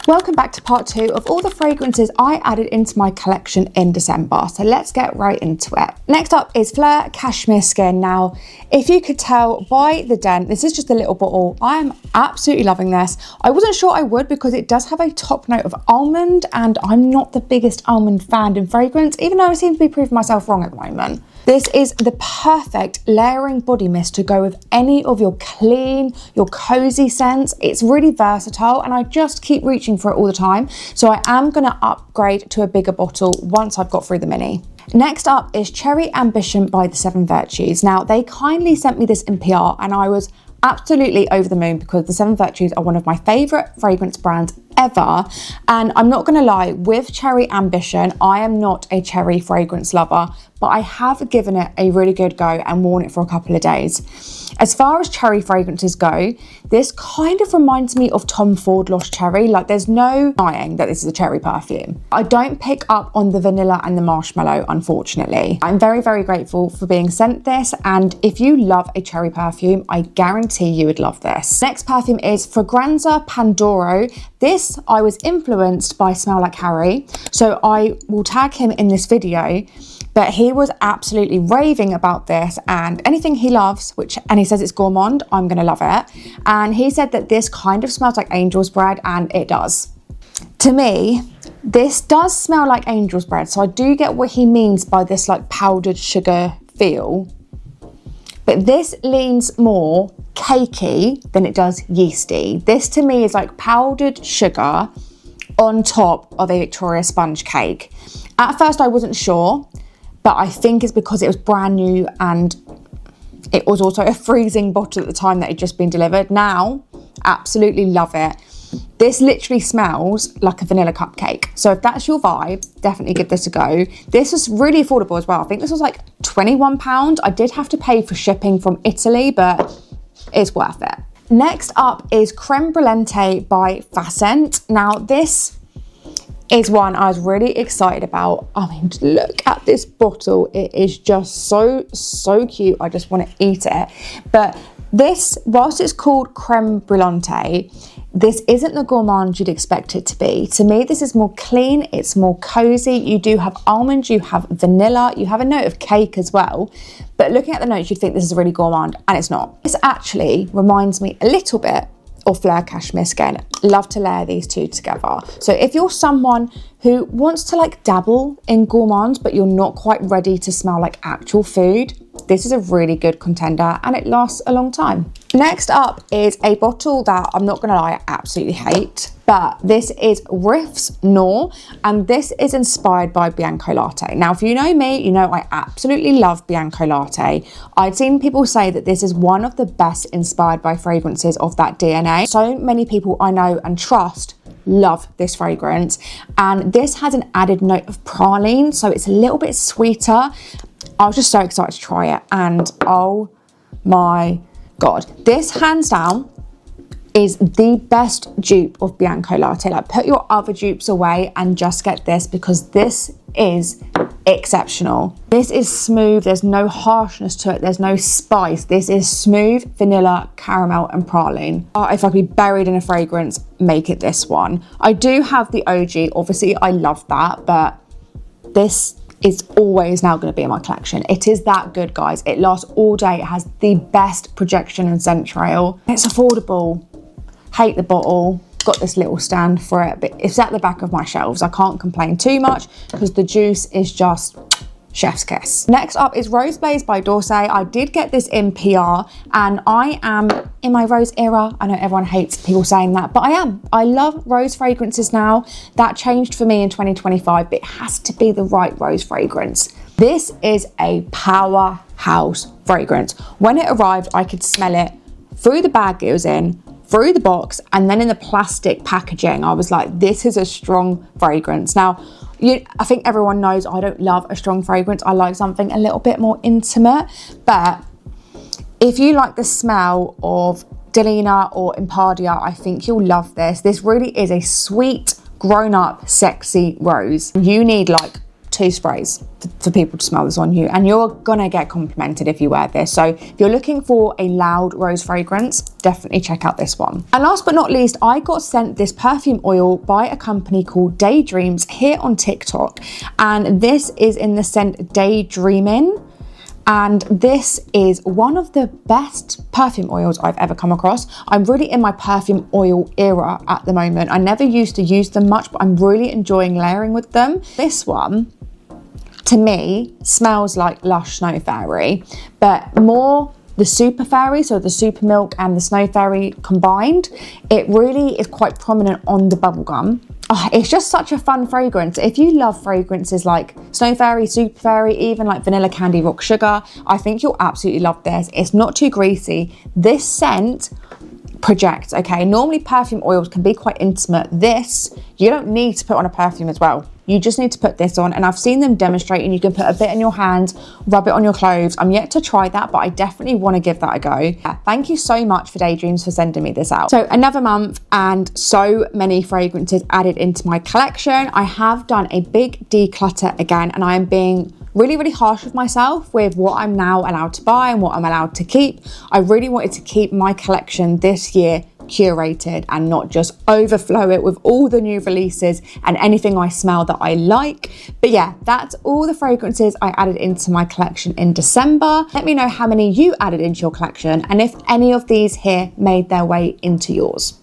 Welcome back to part 2 of all the fragrances I added into my collection in December. So let's get right into it. Next up is Fleur Cashmere Skin. Now, if you could tell by the dent, this is just a little bottle. I am absolutely loving this. I wasn't sure I would because it does have a top note of almond, and I'm not the biggest almond fan in fragrance, even though I seem to be proving myself wrong at the moment. This is the perfect layering body mist to go with any of your clean, your cozy scents. It's really versatile and I just keep reaching for it all the time. So I am gonna upgrade to a bigger bottle once I've got through the mini. Next up is Cherry Ambition by the Seven Virtues. Now, they kindly sent me this in PR and I was absolutely over the moon because the Seven Virtues are one of my favorite fragrance brands ever. And I'm not gonna lie, with Cherry Ambition, I am not a cherry fragrance lover, but I have given it a really good go and worn it for a couple of days. As far as cherry fragrances go, this kind of reminds me of Tom Ford Lost Cherry. Like, there's no denying that this is a cherry perfume. I don't pick up on the vanilla and the marshmallow, unfortunately. I'm very, very grateful for being sent this, and if you love a cherry perfume, I guarantee you would love this. Next perfume is Fragranza Pandoro. This, I was influenced by Smell Like Harry, so I will tag him in this video. But he was absolutely raving about this, and anything he loves, and he says it's gourmand, I'm gonna love it. And he said that this kind of smells like angel's bread, and it does. To me, this does smell like angel's bread, so I do get what he means by this like powdered sugar feel. But this leans more cakey than it does yeasty. This to me is like powdered sugar on top of a Victoria sponge cake. At first I wasn't sure, but I think it's because it was brand new and it was also a freezing bottle at the time that it had just been delivered. Now, absolutely love it. This literally smells like a vanilla cupcake. So if that's your vibe, definitely give this a go. This was really affordable as well. I think this was like £21. I did have to pay for shipping from Italy, but it's worth it. Next up is Creme Brûlante by Facent. Now this is one I was really excited about. I mean, look at this bottle. It is just so cute. I just want to eat it. But this, whilst it's called Creme Brûlante, this isn't the gourmand you'd expect it to be. To me, this is more clean, it's more cozy. You do have almond, you have vanilla, you have a note of cake as well. But looking at the notes, you'd think this is really gourmand, and it's not. This actually reminds me a little bit of Fleur Cashmere Skin. Love to layer these two together. So if you're someone who wants to like dabble in gourmands, but you're not quite ready to smell like actual food, this is a really good contender and it lasts a long time. Next up is a bottle that I'm not gonna lie, I absolutely hate, but this is Riffs Noir, and this is inspired by Bianco Latte. Now, if you know me, you know I absolutely love Bianco Latte. I'd seen people say that this is one of the best inspired by fragrances of that DNA. So many people I know and trust love this fragrance, and this has an added note of praline, so it's a little bit sweeter. I was just so excited to try it, and oh my God, this hands down is the best dupe of Bianco Latte. Like, put your other dupes away and just get this, because this is exceptional. This is smooth, there's no harshness to it, there's no spice. This is smooth vanilla, caramel and praline. If I could be buried in a fragrance, make it this one. I do have the OG, obviously I love that, but this is always now going to be in my collection. It is that good, guys. It lasts all day. It has the best projection and scent trail. It's affordable. Hate the bottle. Got this little stand for it, but it's at the back of my shelves. I can't complain too much because the juice is just chef's kiss. Next up is Rose Blaze by D'Orsay. I did get this in PR and I am in my rose era. I know everyone hates people saying that, but I am. I love rose fragrances now. That changed for me in 2025, but it has to be the right rose fragrance. This is a powerhouse fragrance. When it arrived, I could smell it through the bag it was in, through the box, and then in the plastic packaging. I was like, this is a strong fragrance. Now, I think everyone knows I don't love a strong fragrance. I like something a little bit more intimate, but if you like the smell of Delina or Impardia, I think you'll love this. This really is a sweet, grown-up, sexy rose. You need like 2 sprays for people to smell this on you, and you're gonna get complimented if you wear this. So if you're looking for a loud rose fragrance, definitely check out this one. And last but not least, I got sent this perfume oil by a company called Daydreams here on TikTok, and this is in the scent Daydreamin'. And this is one of the best perfume oils I've ever come across. I'm really in my perfume oil era at the moment. I never used to use them much, but I'm really enjoying layering with them. This one, to me, smells like Lush Snow Fairy, but more the Super Fairy, so the Super Milk and the Snow Fairy combined. It really is quite prominent on the bubblegum. Oh, it's just such a fun fragrance. If you love fragrances like Snow Fairy, Super Fairy, even like Vanilla Candy Rock Sugar, I think you'll absolutely love this. It's not too greasy. This scent projects, okay? Normally perfume oils can be quite intimate. This, you don't need to put on a perfume as well. You just need to put this on, and I've seen them demonstrating. You can put a bit in your hand, rub it on your clothes. I'm yet to try that, but I definitely want to give that a go. Yeah, thank you so much for Daydreams for sending me this out. So another month and so many fragrances added into my collection. I have done a big declutter again, and I am being really harsh with myself with what I'm now allowed to buy and what I'm allowed to keep. I really wanted to keep my collection this year curated and not just overflow it with all the new releases and anything I smell that I like. But yeah, that's all the fragrances I added into my collection in December. Let me know how many you added into your collection and if any of these here made their way into yours.